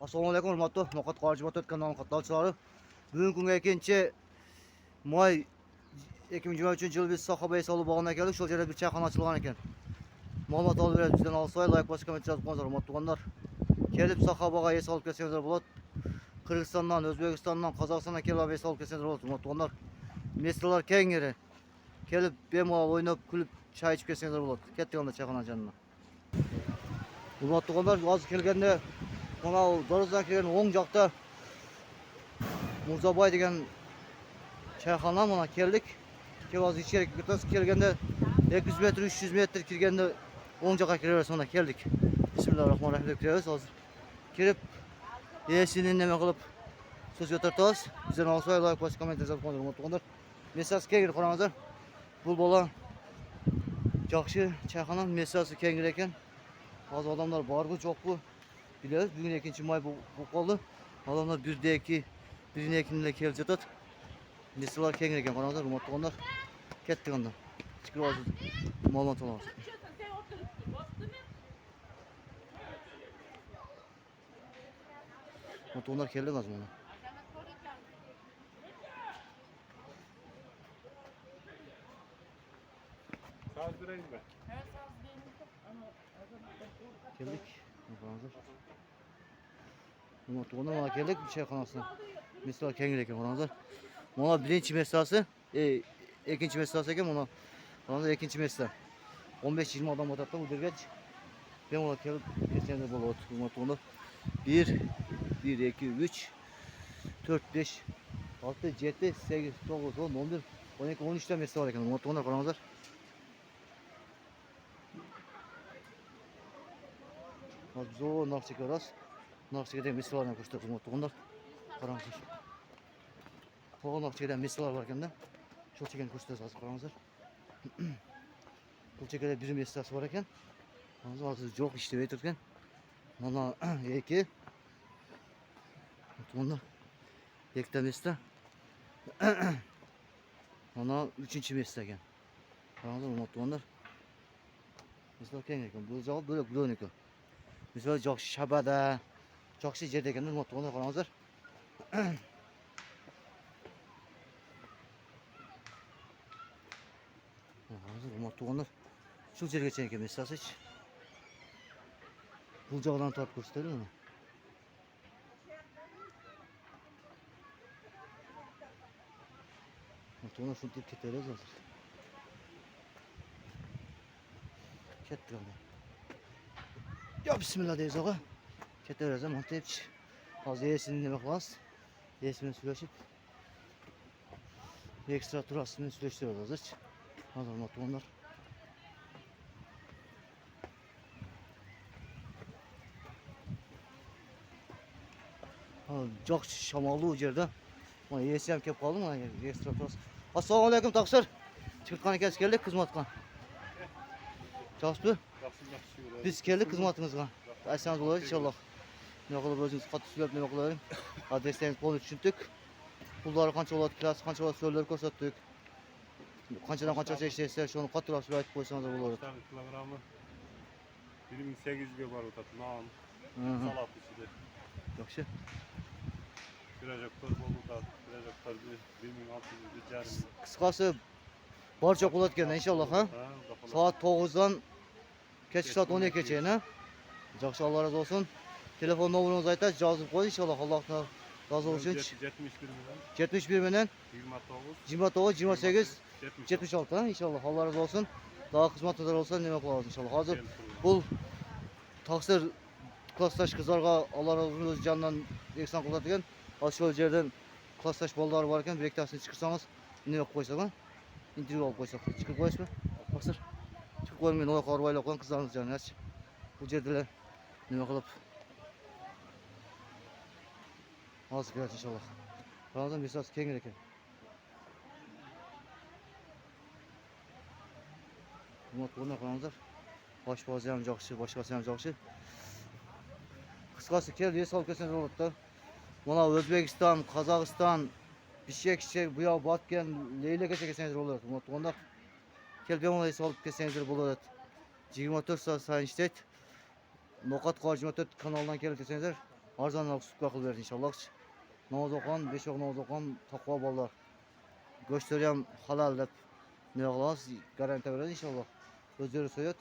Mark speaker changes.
Speaker 1: Assalomu alaykum hurmatli Noqat Qorjibotot kanali qatnashchilari. Bugungi kunga 2-may 2023-yil biz Sohaba Esolu bog'una keldik. Shu yerda bir chayxona ochilgan ekan. Ma'lumot olib beramiz. Bizdan olsay, like bosib, komment yozib qo'yinglar hurmatlilar. Kelib Sohabaga es olib kelsangizlar bo'ladi. Qirg'izistondan, O'zbekistondan, Qozog'istondan kelib es olib kelsangizlar bo'ladi hurmatlilar. Mestralar keng yeri. Kelib bemalol o'ynab, kulib, choy ichib kelsangizlar bo'ladi. Ketdik onda chayxona janna. Hurmatlilar, hozir kelganda mana Dorozdan kelgan o'ng joqda Murzoboy degan chayxona mana keldik. Kelib hozir ichkariga kiramiz. Kelganda 200 metr, 300 metr kirganda o'ng joqqa kiramiz. Mana keldik. Bismillahirrohmanirrohim deb kiramiz hozir. Kirib esini nima qilib so'z yo'tartamiz. Bizdan olsa like bosib, komment yozib qo'yinglar. Mesaj kengir qarangizlar. Bu bola yaxshi chayxona, mesajı kengir ekan. Hozir odamlar bormi, yo'qmi? Biliyoruz. Bugün 2-may bu qoldi. Adamlar 1'de 2, 1'in 2'nle kelib жатат. Mesalar keng ekan, qaranglar, hurmatlilar. Ketdik onda. Chiqib hozir ma'lumot olamiz. Motorlar keldi hozir mana.
Speaker 2: Sağ durayım ben.
Speaker 1: Keldik. Qaranglar. Motorlar mana keldik bir çayxonasına. Mesalar keng ekan, qaranglar. Mana birinchi mesrasi, ikkinchi mesrasi ekan, mana qaranglar ikkinchi mesra. 15-20 odam o'tadi bu yerga. Bemalol kelib ketsanglar bo'ladi hurmatlilar. 1 1 2 3 4 5 6 7 8 9 10 11 12 13 ta mesra var ekan. Hurmatlilar, qaranglar. Hozir biz o Naqshga ras. Naqshga mesalarni ko'rsatib hurmatlilar. Qaranglar. Bu Naqshga mesalar var ekan-da. Shu chekani ko'rsatasiz hozir, qaranglar. Bu chekada bir mesrasi var ekan. Hozir yo'q ishlab turgan. Mana 2 Bunlar ikkita mesra. Mana 3-chi mesra ekan. Qaranglar, hurmatlilar. Mesra keng ekan. Bu javob bo'lak ekan. Mesra yaxshi shabada, yaxshi yerda ekan, hurmatlilar, qaranglar. Hozir hurmatlilar. Shu yergacha ekan mesrasi. Bu joqdan tortib ko'rsatadi mana. Motorlar şunu tip keteriz hazır. Kettik onda. Ya bismillah deyiz ağa. Keteriz ama tepç. Hazır yesini demek lazım. Yesini süreşip. Ekstra turasını süreştiriyoruz hazır. Hazır motorlar. Çok şamallı o yerde. Ama yesi hem kep kaldı mı? Ekstra turas. Assalamu alaykum taqsir. Chiqib ekansiz, keldik xizmatga. Yaxshimi? Biz keldik xizmatingizga. Aytsangiz bo'ladi inshaalloh. Nima qilib o'zingiz qattiq so'rab nima qilaring? Adresingizni to'liq tushundik. Pullar qancha bo'ladi, klass qancha bo'ladi, so'zlar ko'rsatdik. Qanchadan qanchacha ishlaysiz, shuni qattiqroq aytib qo'ysangiz bo'ladi.
Speaker 2: Kilogramı 1800'ge var o'tadi. Non, salat ichida.
Speaker 1: Yaxshi.
Speaker 2: Projektor bo'ladi. Projektor 1600 jarım.
Speaker 1: Qisqasi barcha bo'ladi ekan inshaalloh, ha? Soat 9'dan kechki soat 12gacha, ha? Yaxshi, Alloh razı olsun. Telefon nomerimizni aytasiz, yozib qo'ying inshaalloh. Allohning rozi bo'lsin. 71 bilan 29 28 76, ha? İnşallah Allah razı olsun. Daha xizmatlar olsa nima qilamiz inshaalloh. Hozir bu taqsir klassdash qizlarga Alloh razı olsun o'z jonidan ehson qiladigan shu yerdan klassdash bolalar bor ekan, bir ikkitasini chiqirsangiz nima qilib qo'ysak, ha? Intervyu olib qo'ysak, chiqib qo'yasizmi? Taqsir. Chiqib qo'ymayman, oyoq orbaylab qo'ygan qizlarimiz joniga. Bu yerdalar nima qilib hozir keladi inshaalloh. Ramazon mesaj keng ekan. Hurmatli qaranglar. Boshbozi ham yaxshi, boshqasi ham yaxshi. Qisqasi keldi, es olib kelsangiz bo'ladi. Mana O'zbekiston, Qozog'iston, Bishkek, bu yoq botgan Leylagacha kelsangiz bo'ladi. Hurmatli kelib bemalol es olib kelsangiz bo'ladi. 24 soat sayin ishlaydi. Noqat Qorjibotot kanalidan kelib kelsangiz arzonroq sutga qilib berdi inshaalloh. Nozoqon, beshoq nozoqon, taqvo bolalar. Go'shtlari ham halol deb ne qilamiz, garantiya beradi inshaalloh. O'zlari so'yat.